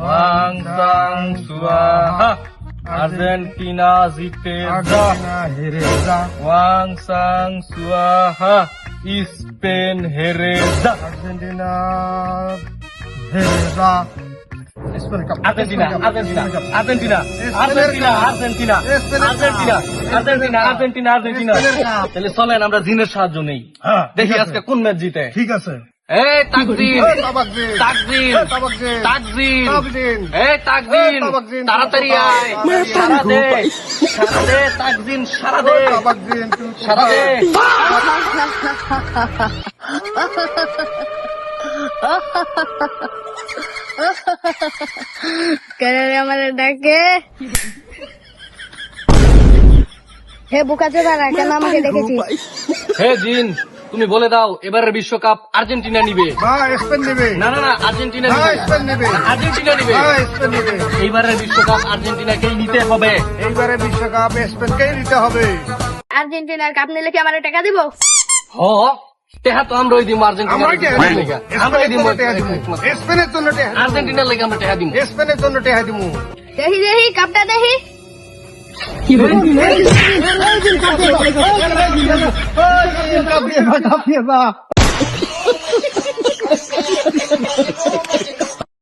Wang সাং সুয়াহা Argentina জিতে যা, হেরে যা, ওয়াং সাং সুয়াহা স্পেন হেরে যা, আর্জেন্টিনা হেরে যা, Spain cup, Argentina Argentina Argentina স্পেনের আর্জেন্টিনা কাপ। আর্জেন্টিনা স্পেনের Argentina cup. Argentina Argentina Argentina স্পেনের কাপ। তাহলে চলেন আমরা জিনের সাহায্য নেই, হ্যাঁ, দেখি ঠিক আছে। আজকে কোন ম্যাচ জিতে। ঠিক আছে। এই তাকদিন এই তাবাকদিন, তাকদিন এই তাবাকদিন, তাকদিন তাবাকদিন, এই তাকদিন এই তাবাকদিন, তাড়াতাড়ি আয়, তাড়াতাড়ি সারা দে সারা দে তাকদিন সারা দে এই তাবাকদিন, তুই সারা দে। কেন রে আমার ডাকে? হে বুকাচোদারা, কেন আমাকে ডেকেছিস? হে জিন, তুমি বলে দাও এবারের বিশ্বকাপ আর্জেন্টিনা নিবে? বা স্পেন নেবে, না না না, আর্জেন্টিনা বা নিবে, স্পেন নেবে, আর্জেন্টিনা নিবে। বা স্পেন নেবে। এইবারের বিশ্বকাপ আর্জেন্টিনাকেই নিতে হবে। এইবারে বিশ্বকাপ স্পেনকেই নিতে হবে। আর্জেন্টিনার কাপ নিলে কি আমার টাকা দিব? হ তেহা তো আমরাই দিব আর্জেন্টিনা, আমরা টেহা দিব, আমরাই দিব স্পেনের জন্য টেহা দিব, স্পেনের জন্য টেহা দিব, আর্জেন্টিনার লেগে আমরা টেহা দিব। স্পেনের জন্য টেহা দিব। দেখি দেখি কাপটা দেখি। কাপ দিয়ে যা, কাপ দিয়ে যা।